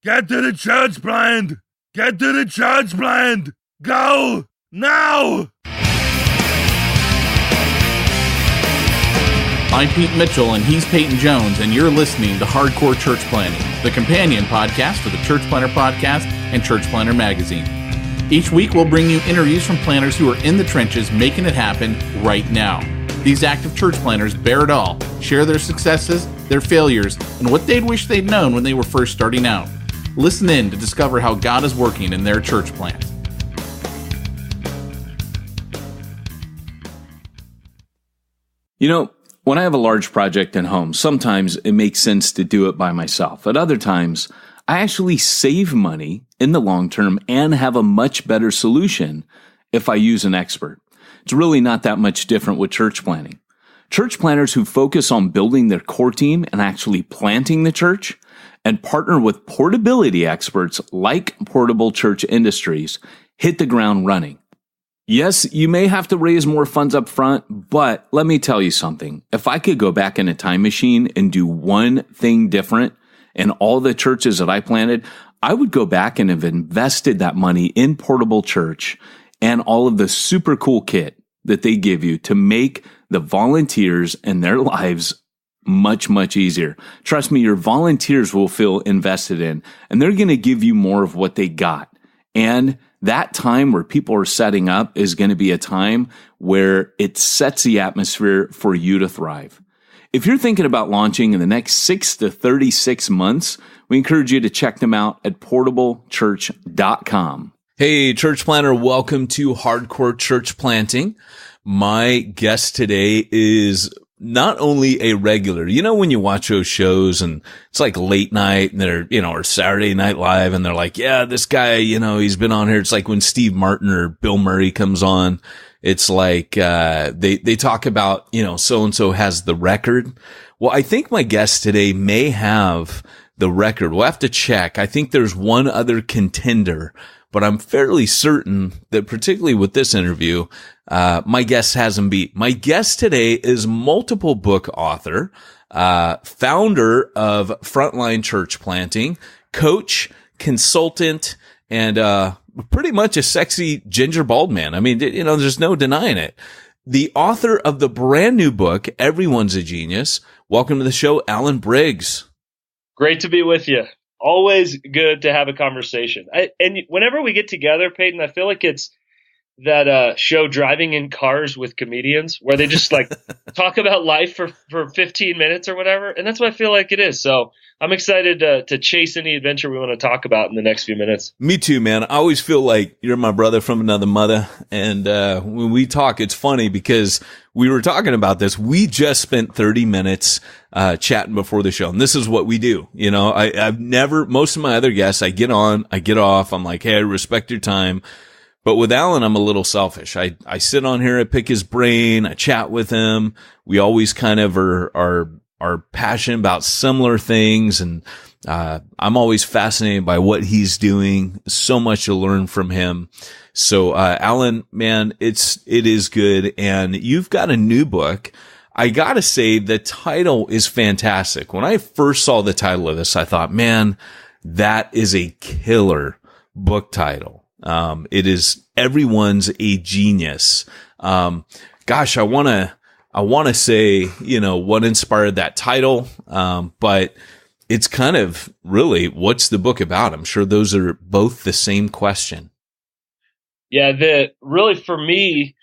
Get to the church plant! Get to the church plant! Go! Now! I'm Pete Mitchell, and he's Peyton Jones, and you're listening to Hardcore Church Planting, the companion podcast for the Church Planter Podcast and Church Planter Magazine. Each week, we'll bring you interviews from planters who are in the trenches making it happen right now. These active church planters bear it all, share their successes, their failures, and what they'd wish they'd known when they were first starting out. Listen in to discover how God is working in their church plant. You know, when I have a large project at home, sometimes it makes sense to do it by myself. At other times, I actually save money in the long term and have a much better solution if I use an expert. It's really not that much different with church planting. Church planters who focus on building their core team and actually planting the church and partner with portability experts like Portable Church Industries hit the ground running. Yes, you may have to raise more funds up front, but let me tell you something. If I could go back in a time machine and do one thing different in all the churches that I planted, I would go back and have invested that money in Portable Church and all of the super cool kit that they give you to make the volunteers and their lives much, much easier. Trust me, your volunteers will feel invested in, and they're going to give you more of what they got. And that time where people are setting up is going to be a time where it sets the atmosphere for you to thrive. If you're thinking about launching in the next 6 to 36 months, we encourage you to check them out at portablechurch.com. Hey, church planter, welcome to Hardcore Church Planting. My guest today is not only a regular, you know, when you watch those shows and it's like late night and they're, or Saturday Night Live and they're like, yeah, this guy, he's been on here. It's like when Steve Martin or Bill Murray comes on, it's like, they talk about, so-and-so has the record. Well, I think my guest today may have the record. We'll have to check. I think there's one other contender, but I'm fairly certain that particularly with this interview, my guest has him beat. My guest today is multiple book author, founder of Frontline Church Planting, coach, consultant, and pretty much a sexy ginger bald man. I mean, there's no denying it. The author of the brand new book, Everyone's a Genius. Welcome to the show, Alan Briggs. Great to be with you. Always good to have a conversation. And whenever we get together, Peyton, I feel like it's that show Driving in Cars with Comedians where they just like talk about life for 15 minutes or whatever. And that's what I feel like it is. So I'm excited to chase any adventure we want to talk about in the next few minutes. Me too, man. I always feel like you're my brother from another mother. And when we talk, it's funny because we were talking about this. We just spent 30 minutes chatting before the show. And this is what we do. I've never, most of my other guests, I get on, I get off. I'm like, hey, I respect your time. But with Alan, I'm a little selfish. I sit on here, I pick his brain, I chat with him. We always kind of are passionate about similar things. And I'm always fascinated by what he's doing. So much to learn from him. So, Alan, man, it is good. And you've got a new book. I gotta say, the title is fantastic. When I first saw the title of this, I thought, man, that is a killer book title. It is Everyone's a Genius. Gosh, I want to say, what inspired that title. But it's kind of really, what's the book about? I'm sure those are both the same question. Yeah, really for me,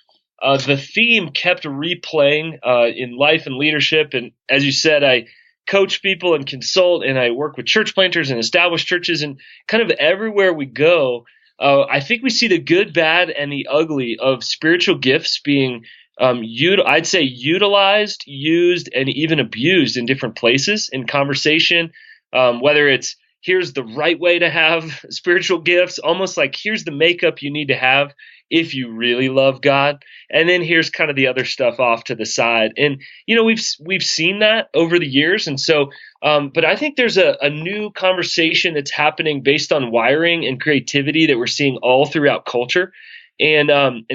the theme kept replaying in life and leadership. And as you said, I coach people and consult, and I work with church planters and established churches, and kind of everywhere we go, I think we see the good, bad, and the ugly of spiritual gifts being I'd say utilized, used, and even abused in different places in conversation, whether it's here's the right way to have spiritual gifts, almost like here's the makeup you need to have if you really love God. And then here's kind of the other stuff off to the side. And, we've seen that over the years. And so, but I think there's a new conversation that's happening based on wiring and creativity that we're seeing all throughout culture. And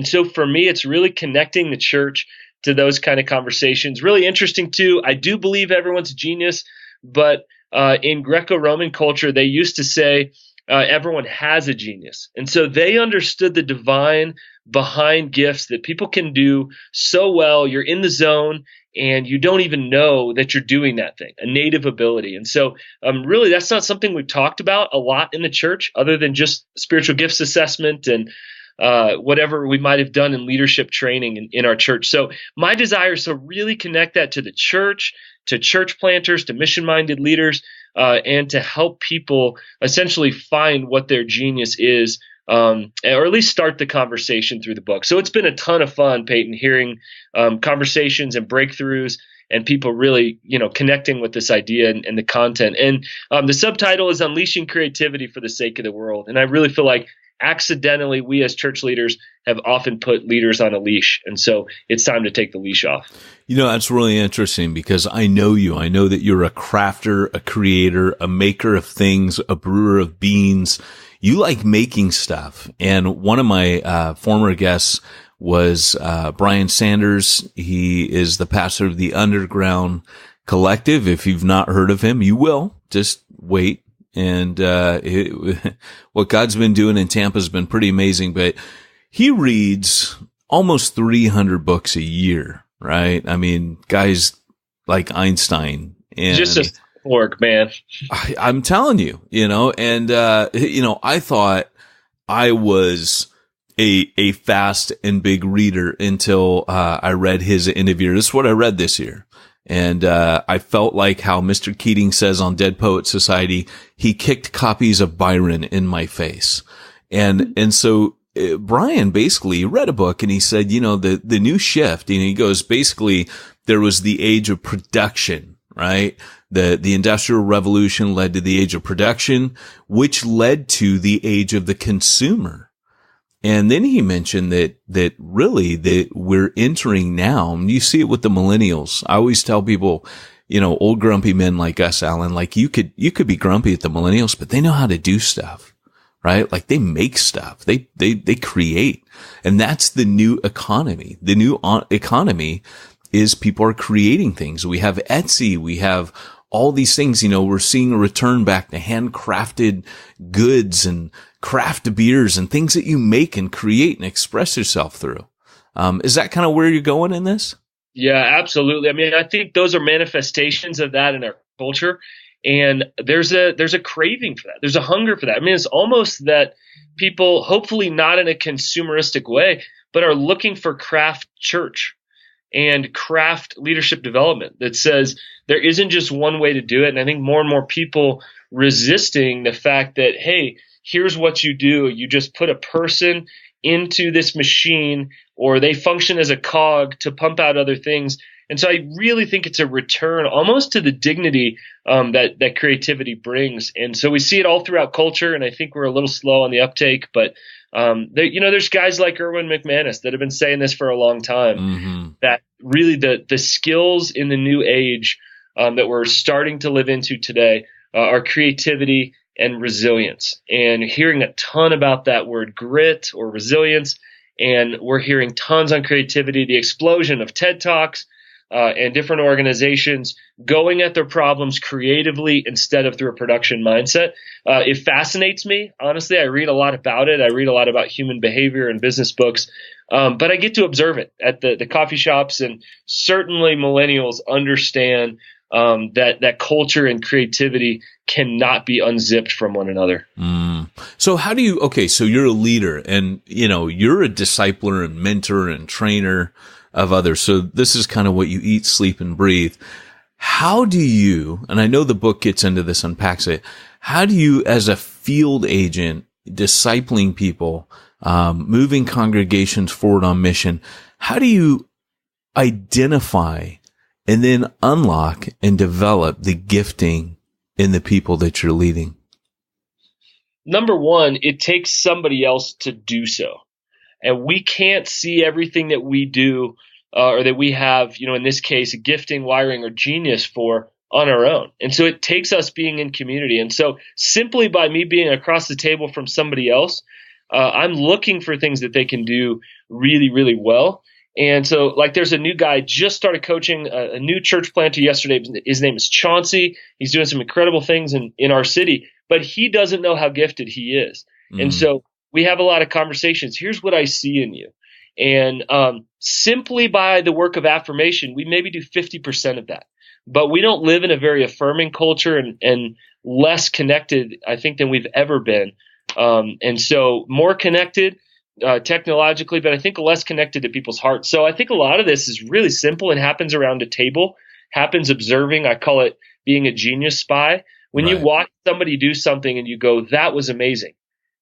so for me, it's really connecting the church to those kind of conversations. Really interesting too. I do believe everyone's a genius, but in Greco-Roman culture, they used to say everyone has a genius. And so they understood the divine behind gifts that people can do so well. You're in the zone and you don't even know that you're doing that thing, a native ability. And so really, that's not something we've talked about a lot in the church other than just spiritual gifts assessment and whatever we might have done in leadership training in our church. So my desire is to really connect that to the church, to church planters, to mission-minded leaders, and to help people essentially find what their genius is, or at least start the conversation through the book. So it's been a ton of fun, Peyton, hearing conversations and breakthroughs and people really, connecting with this idea and the content. And the subtitle is Unleashing Creativity for the Sake of the World. And I really feel like accidentally, we as church leaders have often put leaders on a leash. And so it's time to take the leash off. That's really interesting because I know you. I know that you're a crafter, a creator, a maker of things, a brewer of beans. You like making stuff. And one of my former guests was Brian Sanders. He is the pastor of the Underground Collective. If you've not heard of him, you will. Just wait. And what God's been doing in Tampa has been pretty amazing. But he reads almost 300 books a year, right? I mean, guys like Einstein. And just a work, man. I'm telling you, and I thought I was a fast and big reader until I read his interview. This is what I read this year. And I felt like how Mr. Keating says on Dead Poets Society, he kicked copies of Byron in my face. And so Brian basically read a book and he said, the new shift, he goes, basically there was the age of production, right? The Industrial Revolution led to the age of production, which led to the age of the consumer. And then he mentioned that really that we're entering now, and you see it with the millennials. I always tell people, old grumpy men like us, Alan, like you could be grumpy at the millennials, but they know how to do stuff, right? Like they make stuff, they create. And that's the new economy. The new economy is people are creating things. We have Etsy, we have all these things, we're seeing a return back to handcrafted goods and craft beers and things that you make and create and express yourself through. Is that kind of where you're going in this? Yeah, absolutely. I mean, I think those are manifestations of that in our culture. And there's a craving for that. There's a hunger for that. I mean, it's almost that people, hopefully not in a consumeristic way, but are looking for craft church and craft leadership development that says there isn't just one way to do it. And I think more and more people resisting the fact that, hey, here's what you do. You just put a person into this machine, or they function as a cog to pump out other things. And so I really think it's a return almost to the dignity that creativity brings. And so we see it all throughout culture, and I think we're a little slow on the uptake. But there's guys like Erwin McManus that have been saying this for a long time, that really the skills in the new age that we're starting to live into today are creativity and resilience. And hearing a ton about that word grit or resilience, and we're hearing tons on creativity, the explosion of TED Talks, and different organizations going at their problems creatively instead of through a production mindset. It fascinates me. Honestly, I read a lot about it. I read a lot about human behavior and business books, but I get to observe it at the coffee shops, and certainly millennials understand that culture and creativity cannot be unzipped from one another. So how do you, so you're a leader and, you're a discipler and mentor and trainer of others. So this is kind of what you eat, sleep, and breathe. How do you, and I know the book gets into this, unpacks it, how do you, as a field agent, discipling people, moving congregations forward on mission, how do you identify and then unlock and develop the gifting in the people that you're leading? Number one, it takes somebody else to do so. And we can't see everything that we do or that we have, in this case, a gifting, wiring, or genius for on our own. And so it takes us being in community. And so simply by me being across the table from somebody else, I'm looking for things that they can do really, really well. And so, like, there's a new guy just started coaching a new church planter yesterday. His name is Chauncey. He's doing some incredible things in our city, but he doesn't know how gifted he is. And so we have a lot of conversations. Here's what I see in you. And simply by the work of affirmation, we maybe do 50% of that. But we don't live in a very affirming culture and less connected, I think, than we've ever been. And so more connected technologically, but I think less connected to people's hearts. So I think a lot of this is really simple and happens around a table, happens observing. I call it being a genius spy. When you watch somebody do something and you go, that was amazing.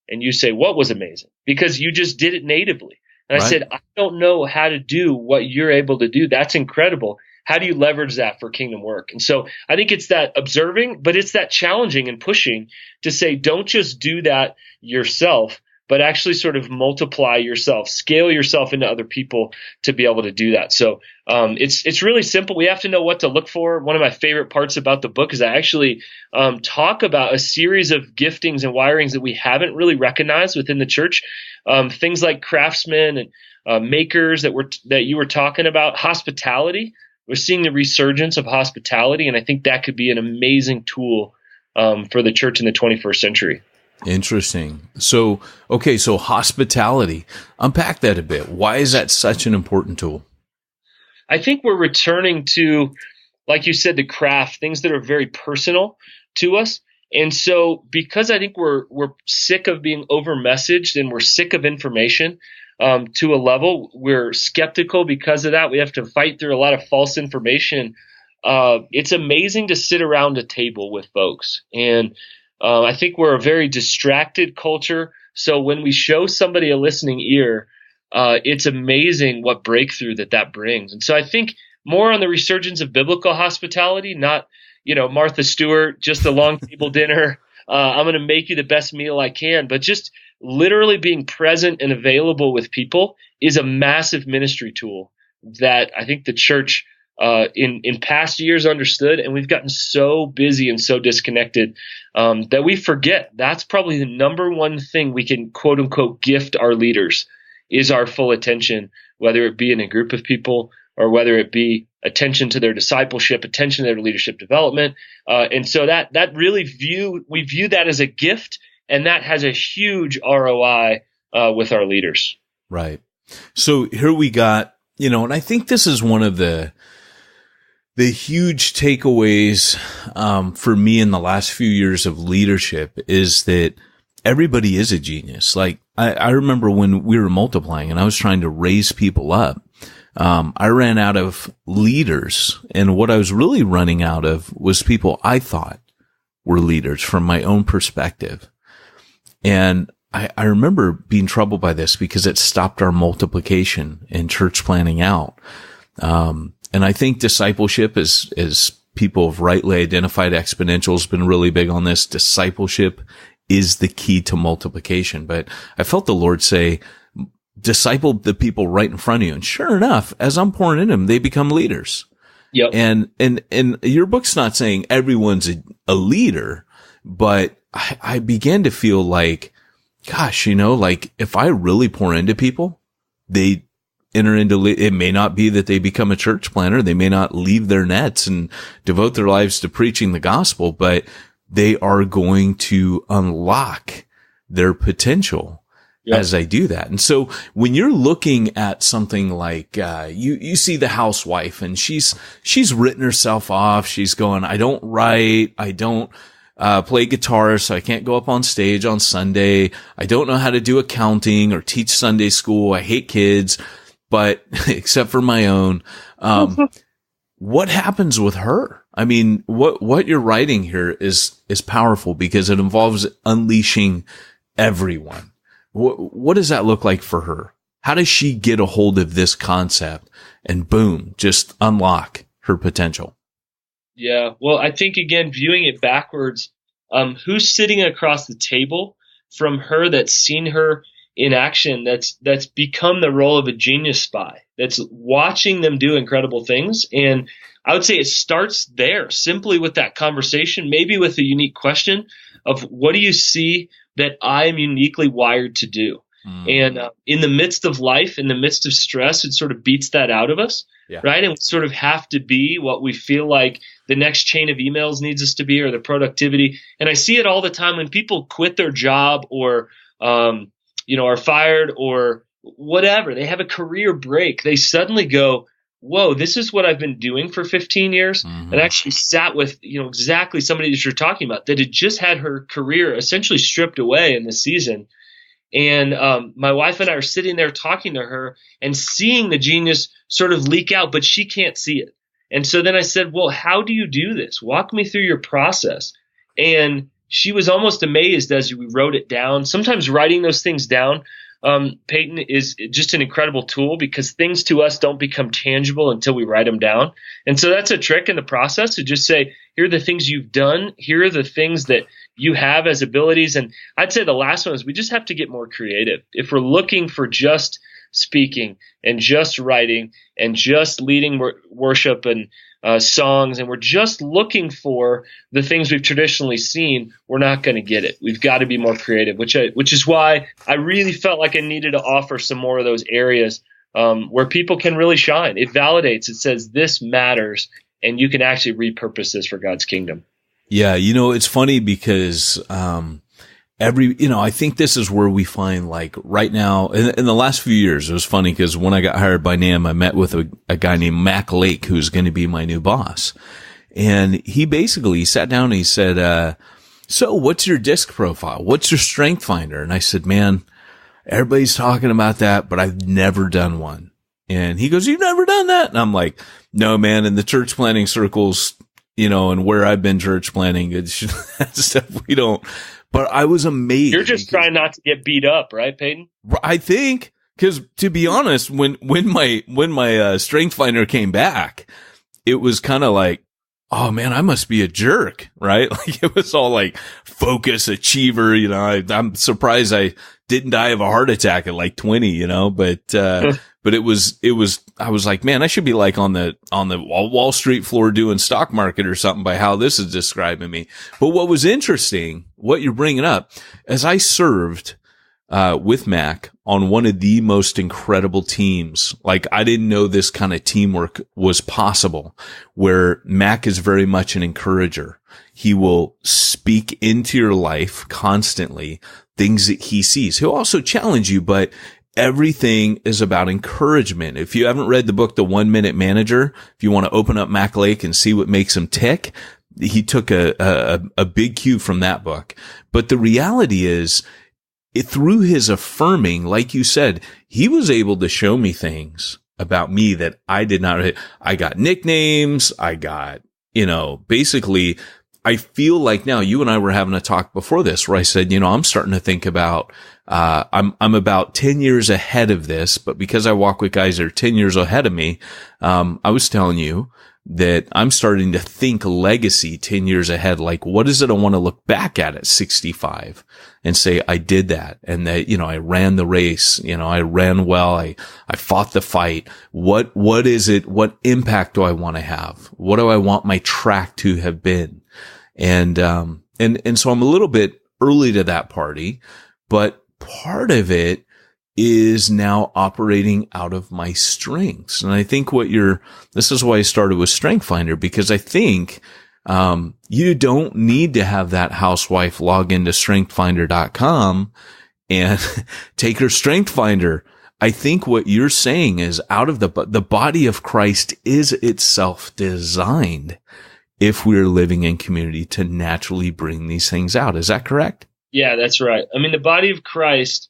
And you say, what was amazing? Because you just did it natively. And I said, I don't know how to do what you're able to do. That's incredible. How do you leverage that for kingdom work? And so I think it's that observing, but it's that challenging and pushing to say, don't just do that yourself, but actually sort of multiply yourself, scale yourself into other people to be able to do that. So it's really simple. We have to know what to look for. One of my favorite parts about the book is I actually talk about a series of giftings and wirings that we haven't really recognized within the church. Things like craftsmen and makers that you were talking about, hospitality. We're seeing the resurgence of hospitality, and I think that could be an amazing tool for the church in the 21st century. Interesting. So hospitality, unpack that a bit. Why is that such an important tool? I think we're returning to, like you said, the craft, things that are very personal to us. And so because I think we're sick of being over-messaged and we're sick of information to a level, we're skeptical because of that. We have to fight through a lot of false information. It's amazing to sit around a table with folks. And I think we're a very distracted culture. So when we show somebody a listening ear, it's amazing what breakthrough that brings. And so I think more on the resurgence of biblical hospitality, not, Martha Stewart, just a long table dinner. I'm going to make you the best meal I can, but just literally being present and available with people is a massive ministry tool that I think the church in past years understood, and we've gotten so busy and so disconnected that we forget that's probably the number one thing we can quote unquote gift our leaders is our full attention, whether it be in a group of people or whether it be attention to their discipleship, attention to their leadership development. And so that really we view that as a gift, and that has a huge ROI with our leaders. Right. So here we got, and I think this is one of the huge takeaways for me in the last few years of leadership is that everybody is a genius. Like I remember when we were multiplying and I was trying to raise people up, I ran out of leaders, and what I was really running out of was people I thought were leaders from my own perspective. And I remember being troubled by this because it stopped our multiplication and church planning out. And I think discipleship as people have rightly identified, exponential has been really big on this. Discipleship is the key to multiplication. But I felt the Lord say, disciple the people right in front of you. And sure enough, as I'm pouring in them, they become leaders. Yep. And your book's not saying everyone's a leader, but I began to feel like, gosh, like if I really pour into people, they enter into, it may not be that they become a church planter. They may not leave their nets and devote their lives to preaching the gospel, but they are going to unlock their potential as I do that. And so when you're looking at something like, you see the housewife and she's written herself off. She's going, I don't write. I don't play guitar, so I can't go up on stage on Sunday. I don't know how to do accounting or teach Sunday school. I hate kids, but except for my own. What happens with her? I mean, what you're writing here is powerful because it involves unleashing everyone. What does that look like for her? How does she get a hold of this concept and boom, just unlock her potential? Yeah. Well, I think, again, viewing it backwards, who's sitting across the table from her that's seen her in action, that's become the role of a genius spy, that's watching them do incredible things. And I would say it starts there, simply with that conversation, maybe with a unique question of what do you see that I am uniquely wired to do? And in the midst of life, in the midst of stress, it sort of beats that out of us, right? And we sort of have to be what we feel like the next chain of emails needs us to be, or the productivity. And I see it all the time when people quit their job or, are fired or whatever. They have a career break. They suddenly go, whoa, this is what I've been doing for 15 years. And I actually sat with, exactly somebody that you're talking about that had just had her career essentially stripped away in the season. And my wife and I are sitting there talking to her and seeing the genius sort of leak out, but she can't see it. And so then I said, well, how do you do this? Walk me through your process. And she was almost amazed as we wrote it down. Sometimes writing those things down, Peyton, is just an incredible tool because things to us don't become tangible until we write them down. And so that's a trick in the process to just say, here are the things you've done. Here are the things that you have as abilities. And I'd say the last one is we just have to get more creative. If we're looking for just speaking and just writing and just leading worship and songs, and we're just looking for the things we've traditionally seen, we're not going to get it. We've got to be more creative, which is why I really felt like I needed to offer some more of those areas where people can really shine. It validates. It says this matters, and you can actually repurpose this for God's kingdom. Yeah, it's funny because I think this is where we find, like, right now, in the last few years, it was funny because when I got hired by NAM, I met with a guy named Mac Lake, who's going to be my new boss. And he basically sat down and he said, so what's your disc profile? What's your strength finder? And I said, man, everybody's talking about that, but I've never done one. And he goes, you've never done that? And I'm like, no, man, in the church planning circles, and where I've been church planning, it's that stuff we don't. But I was amazed. You're just trying not to get beat up, right, Peyton? I think, because to be honest, when my strength finder came back, it was kind of like, oh man, I must be a jerk, right? Like it was all like focus, achiever. I'm surprised I didn't die of a heart attack at like 20, but it was, I was like, man, I should be like on the Wall Street floor doing stock market or something by how this is describing me. But what was interesting, what you're bringing up, as I served, with Mac on one of the most incredible teams, like I didn't know this kind of teamwork was possible, where Mac is very much an encourager. He will speak into your life constantly, things that he sees. He'll also challenge you, but everything is about encouragement. If you haven't read the book, The 1 Minute Manager, if you want to open up Mac Lake and see what makes him tick, he took a big cue from that book. But the reality is, through his affirming, like you said, he was able to show me things about me that I did not. I got nicknames. I got, basically, I feel like now you and I were having a talk before this where I said, I'm starting to think about, I'm about 10 years ahead of this, but because I walk with guys that are 10 years ahead of me, I was telling you that I'm starting to think legacy 10 years ahead. Like, what is it I want to look back at 65 and say, I did that. And that, I ran the race, I ran well. I fought the fight. What is it? What impact do I want to have? What do I want my track to have been? And so I'm a little bit early to that party, but part of it is now operating out of my strengths. And I think this is why I started with Strength Finder, because I think, you don't need to have that housewife log into strengthfinder.com and take her Strength Finder. I think what you're saying is out of the body of Christ is itself designed, if we're living in community, to naturally bring these things out. Is that correct? Yeah, that's right. I mean, the body of Christ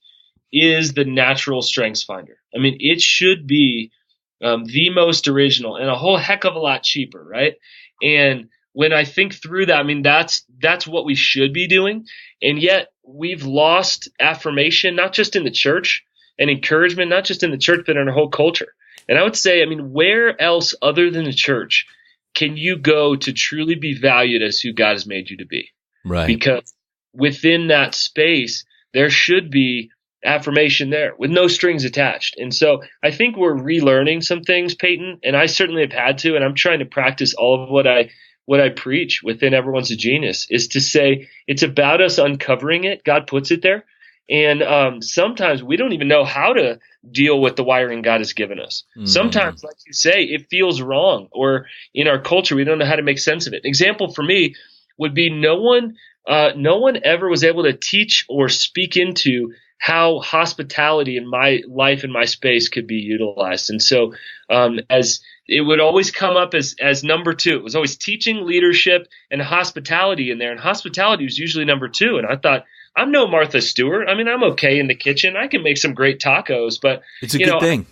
is the natural strengths finder. I mean, it should be the most original and a whole heck of a lot cheaper, right? And when I think through that, I mean, that's what we should be doing. And yet we've lost affirmation, not just in the church, and encouragement, not just in the church, but in our whole culture. And I would say, I mean, where else other than the church can you go to truly be valued as who God has made you to be? Right. Because within that space, there should be affirmation there with no strings attached. And so I think we're relearning some things, Peyton, and I certainly have had to, and I'm trying to practice all of what I preach within Everyone's a Genius, is to say it's about us uncovering it. God puts it there. And sometimes we don't even know how to deal with the wiring God has given us. Sometimes, like you say, it feels wrong, or in our culture, we don't know how to make sense of it. An example for me would be no one ever was able to teach or speak into how hospitality in my life and my space could be utilized. And so as it would always come up as number two. It was always teaching, leadership, and hospitality in there. And hospitality was usually number two. And I thought, I'm no Martha Stewart. I mean, I'm okay in the kitchen. I can make some great tacos, but it's a good thing.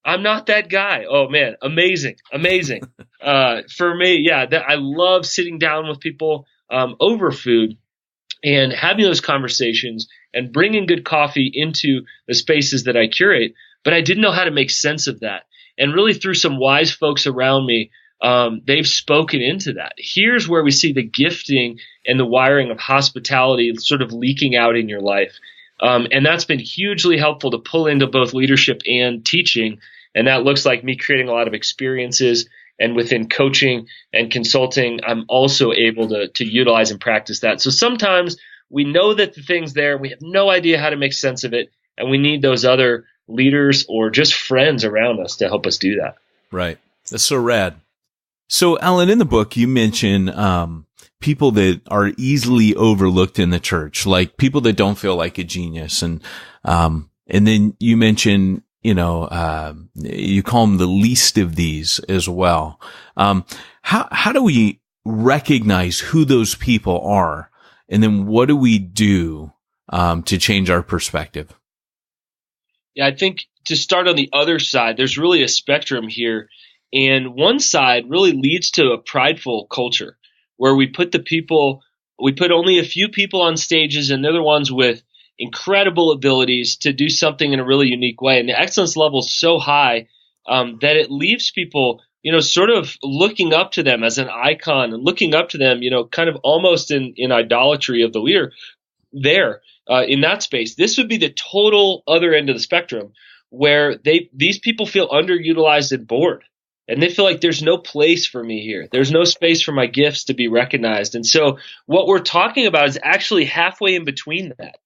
I'm not that guy. Oh man, amazing. For me, I love sitting down with people over food and having those conversations and bringing good coffee into the spaces that I curate. But I didn't know how to make sense of that. And really through some wise folks around me, they've spoken into that. Here's where we see the gifting and the wiring of hospitality sort of leaking out in your life. And that's been hugely helpful to pull into both leadership and teaching. And that looks like me creating a lot of experiences. And within coaching and consulting, I'm also able to utilize and practice that. So sometimes we know that the thing's there. We have no idea how to make sense of it. And we need those other leaders or just friends around us to help us do that. Right. That's so rad. So, Alan, in the book, you mention people that are easily overlooked in the church, like people that don't feel like a genius. And then you mention, you call them the least of these as well. How do we recognize who those people are? And then what do we do to change our perspective? Yeah, I think to start on the other side, there's really a spectrum here. And one side really leads to a prideful culture where we put only a few people on stages, and they're the ones with incredible abilities to do something in a really unique way. And the excellence level is so high that it leaves people, sort of looking up to them as an icon and looking up to them, kind of almost in idolatry of the leader there in that space. This would be the total other end of the spectrum where these people feel underutilized and bored. And they feel like there's no place for me here. There's no space for my gifts to be recognized. And so what we're talking about is actually halfway in between that,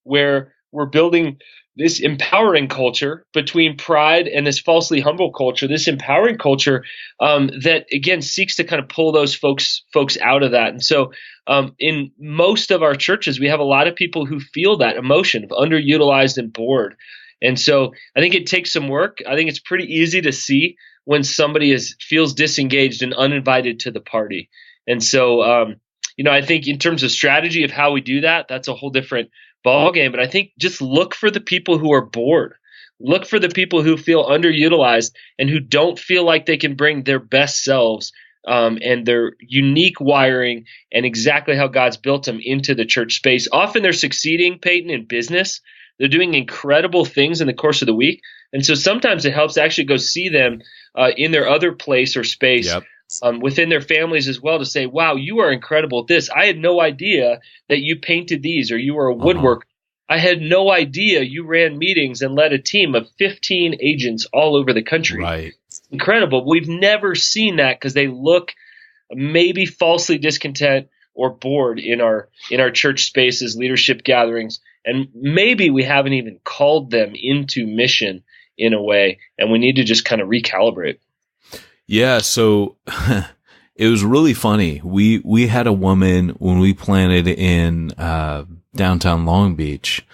where we're building this empowering culture between pride and this falsely humble culture, this empowering culture that, again, seeks to kind of pull those folks out of that. And so in most of our churches, we have a lot of people who feel that emotion of underutilized and bored. And so I think it takes some work. I think it's pretty easy to see when somebody feels disengaged and uninvited to the party. And so, I think in terms of strategy of how we do that, that's a whole different ballgame. But I think just look for the people who are bored. Look for the people who feel underutilized and who don't feel like they can bring their best selves and their unique wiring and exactly how God's built them into the church space. Often they're succeeding, Peyton, in business. They're doing incredible things in the course of the week. And so sometimes it helps to actually go see them in their other place or space. Yep. Within their families as well, to say, wow, you are incredible at this. I had no idea that you painted these, or you were a woodworker. I had no idea you ran meetings and led a team of 15 agents all over the country. Right. Incredible. We've never seen that because they look maybe falsely discontent or bored in our church spaces, leadership gatherings. And maybe we haven't even called them into mission in a way, and we need to just kind of recalibrate. Yeah, so it was really funny. We had a woman when we planted in downtown Long Beach.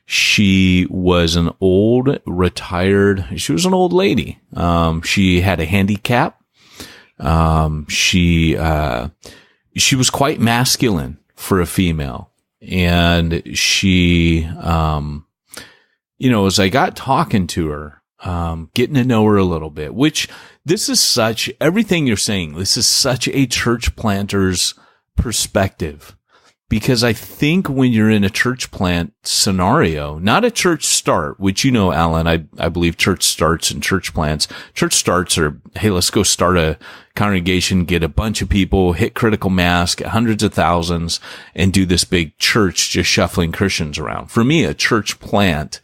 She was an old lady. She had a handicap. She was quite masculine for a female. And she, as I got talking to her, getting to know her a little bit, which everything you're saying, this is such a church planter's perspective, because I think when you're in a church plant scenario, not a church start, which, Alan, I believe church starts and church plants, church starts are, hey, let's go start a congregation, get a bunch of people, hit critical mass, get hundreds of thousands, and do this big church just shuffling Christians around. For me, a church plant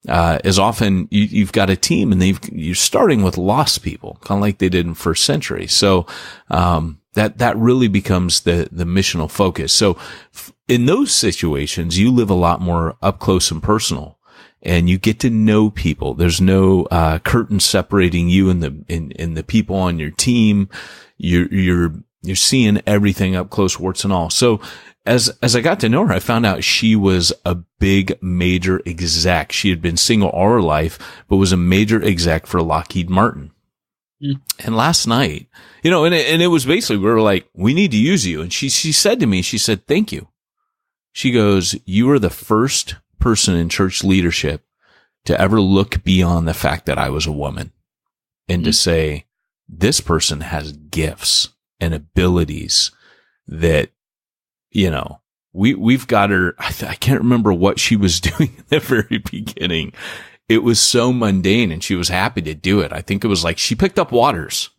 is often you've got a team and you're starting with lost people, kind of like they did in first century. So that really becomes the missional focus. So in those situations, you live a lot more up close and personal, and you get to know people. There's no curtain separating you and the people on your team. You're seeing everything up close, warts and all. So as I got to know her, I found out she was a big major exec. She had been single all her life, but was a major exec for Lockheed Martin. And last night, and it was basically, we were like, we need to use you. And she said to me, she said, thank you. She goes, you are the first person in church leadership to ever look beyond the fact that I was a woman and to say, this person has gifts and abilities that, we've got her. I can't remember what she was doing in the very beginning. It was so mundane, and she was happy to do it. I think it was like she picked up waters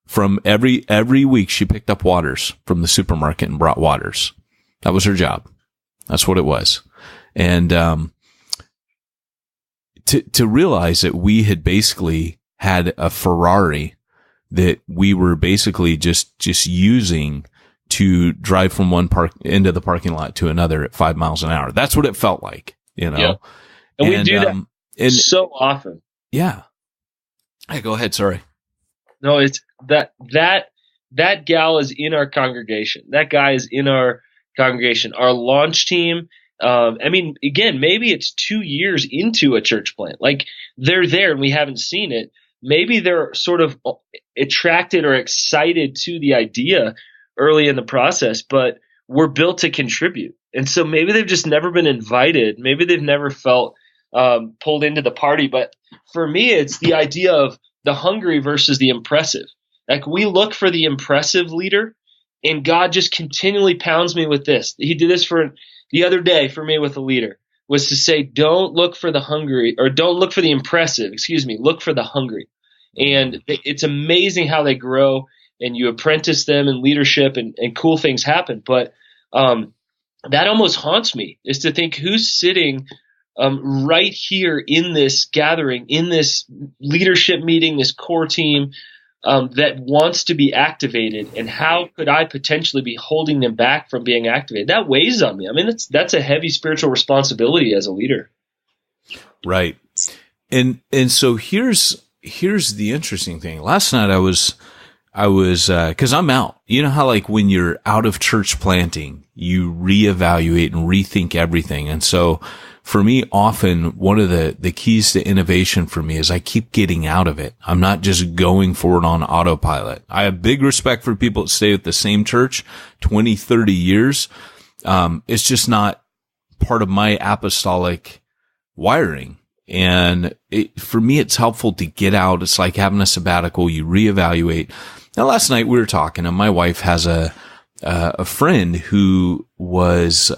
from every week. She picked up waters from the supermarket and brought waters. That was her job. That's what it was. And to realize that we had basically had a Ferrari that we were basically just using to drive from one end of the parking lot to another at 5 miles an hour. That's what it felt like, Yeah. And we do that so often. Yeah. Hey, go ahead. Sorry. No, it's that gal is in our congregation. That guy is in our congregation. Our launch team. Again, maybe it's 2 years into a church plant. Like, they're there and we haven't seen it. Maybe they're sort of attracted or excited to the idea early in the process, but we're built to contribute. And so maybe they've just never been invited. Maybe they've never felt pulled into the party. But for me, it's the idea of the hungry versus the impressive. Like, we look for the impressive leader, and God just continually pounds me with this. He did this for the other day for me with a leader, was to say, don't look for the hungry, or don't look for the impressive, look for the hungry. And it's amazing how they grow, and you apprentice them in leadership, and cool things happen. But that almost haunts me, is to think who's sitting right here in this gathering, in this leadership meeting, this core team that wants to be activated, and how could I potentially be holding them back from being activated? That weighs on me. I mean, that's a heavy spiritual responsibility as a leader. Right. And so here's the interesting thing. Last night I was, cause I'm out. You know how, like, when you're out of church planting, you reevaluate and rethink everything. And so for me, often one of the keys to innovation for me is I keep getting out of it. I'm not just going forward on autopilot. I have big respect for people that stay at the same church 20, 30 years. It's just not part of my apostolic wiring. And for me, it's helpful to get out. It's like having a sabbatical. You reevaluate. Now, last night we were talking, and my wife has a friend who was,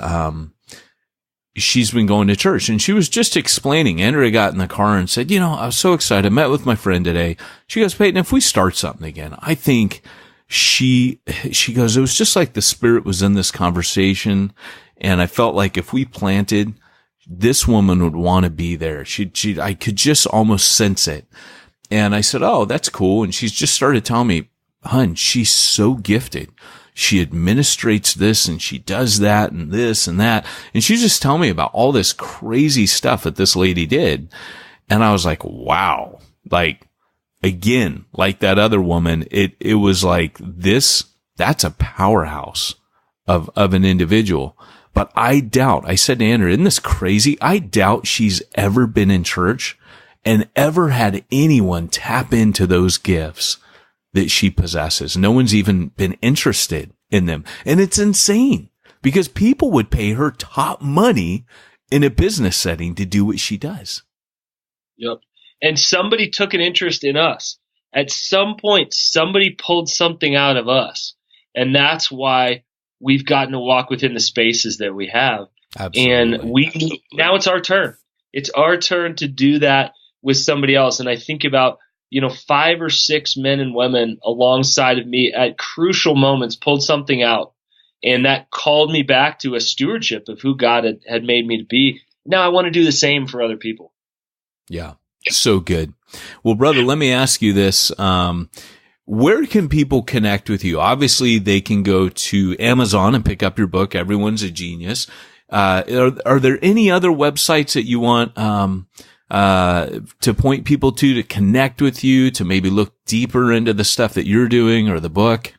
she's been going to church, and she was just explaining. Andrea got in the car and said, I was so excited. I met with my friend today. She goes, Peyton, if we start something again, I think she goes, it was just like the Spirit was in this conversation. And I felt like if we planted, this woman would want to be there. I could just almost sense it. And I said, oh, that's cool. And she's just started telling me, hun, she's so gifted. She administrates this and she does that and this and that. And she's just telling me about all this crazy stuff that this lady did. And I was like, wow. Like, again, like that other woman, it was like that's a powerhouse of an individual. But I said to Andrew, isn't this crazy? I doubt she's ever been in church and ever had anyone tap into those gifts that she possesses. No one's even been interested in them. And it's insane because people would pay her top money in a business setting to do what she does. Yep. And somebody took an interest in us. At some point, somebody pulled something out of us. And that's why we've gotten to walk within the spaces that we have. Absolutely. And now it's our turn. It's our turn to do that with somebody else. And I think about 5 or 6 men and women alongside of me at crucial moments pulled something out. And that called me back to a stewardship of who God had made me to be. Now I want to do the same for other people. Yeah. So good. Well, brother, let me ask you this. where can people connect with you? Obviously, they can go to Amazon and pick up your book, Everyone's a Genius. Are there any other websites that you want to point people to connect with you, to maybe look deeper into the stuff that you're doing or the book?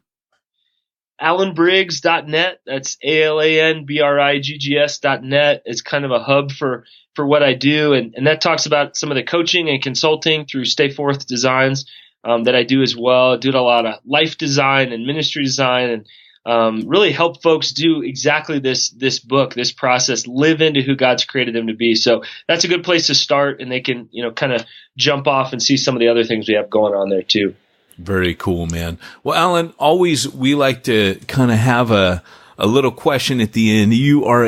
AlanBriggs.net. That's AlanBriggs.net. It's kind of a hub for what I do. And that talks about some of the coaching and consulting through Stay Forth Designs that I do as well. I do a lot of life design and ministry design, and really help folks do exactly this book, this process, live into who God's created them to be. So that's a good place to start, and they can, kind of jump off and see some of the other things we have going on there too. Very cool, man. Well, Alan, always we like to kind of have a little question at the end. You are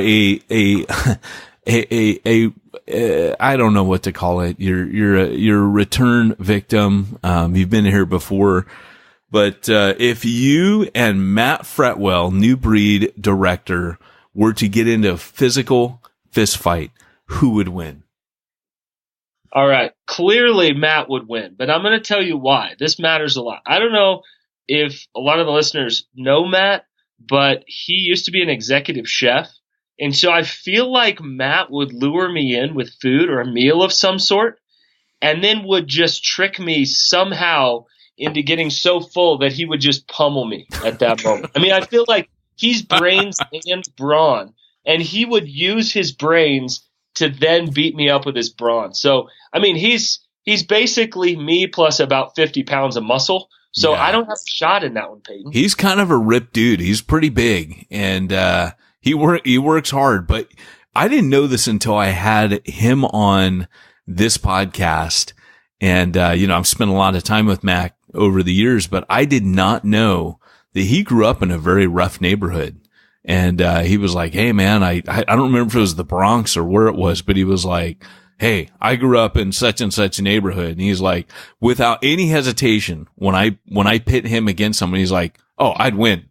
I don't know what to call it. You're a return victim. You've been here before, but if you and Matt Fretwell, New Breed director, were to get into a physical fist fight, who would win? All right. Clearly, Matt would win, but I'm going to tell you why. This matters a lot. I don't know if a lot of the listeners know Matt, but he used to be an executive chef. And so I feel like Matt would lure me in with food or a meal of some sort, and then would just trick me somehow into getting so full that he would just pummel me at that moment. I mean, I feel like he's brains and brawn, and he would use his brains to then beat me up with his brawn. So, I mean, he's basically me plus about 50 pounds of muscle. So yeah. I don't have a shot in that one, Peyton. He's kind of a ripped dude. He's pretty big, and he works hard. But I didn't know this until I had him on this podcast. And, I've spent a lot of time with Mac over the years, but I did not know that he grew up in a very rough neighborhood. And, he was like, hey man, I don't remember if it was the Bronx or where it was, but he was like, hey, I grew up in such and such a neighborhood. And he's like, without any hesitation, when I pit him against someone, he's like, oh, I'd win.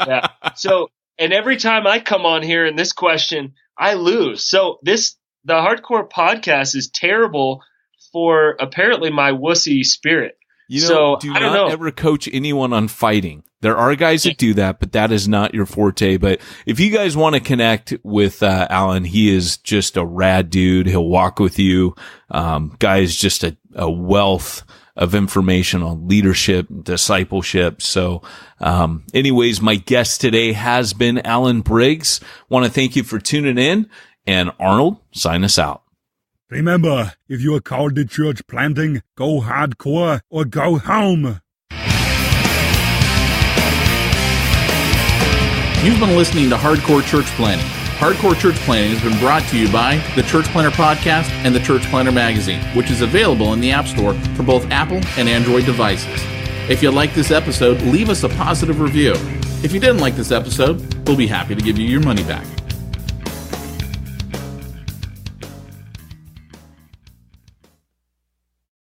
Yeah. So, and every time I come on here in this question, I lose. So the Hardcore podcast is terrible for apparently my wussy spirit. Do not ever coach anyone on fighting. There are guys that do that, but that is not your forte. But if you guys want to connect with Alan, he is just a rad dude. He'll walk with you. Guy is just a wealth of information on leadership, discipleship. So, anyways, my guest today has been Alan Briggs. Want to thank you for tuning in, and Arnold, sign us out. Remember, if you are called to church planting, go hardcore or go home. You've been listening to Hardcore Church Planting. Hardcore Church Planting has been brought to you by the Church Planter Podcast and the Church Planter Magazine, which is available in the App Store for both Apple and Android devices. If you like this episode, leave us a positive review. If you didn't like this episode, we'll be happy to give you your money back.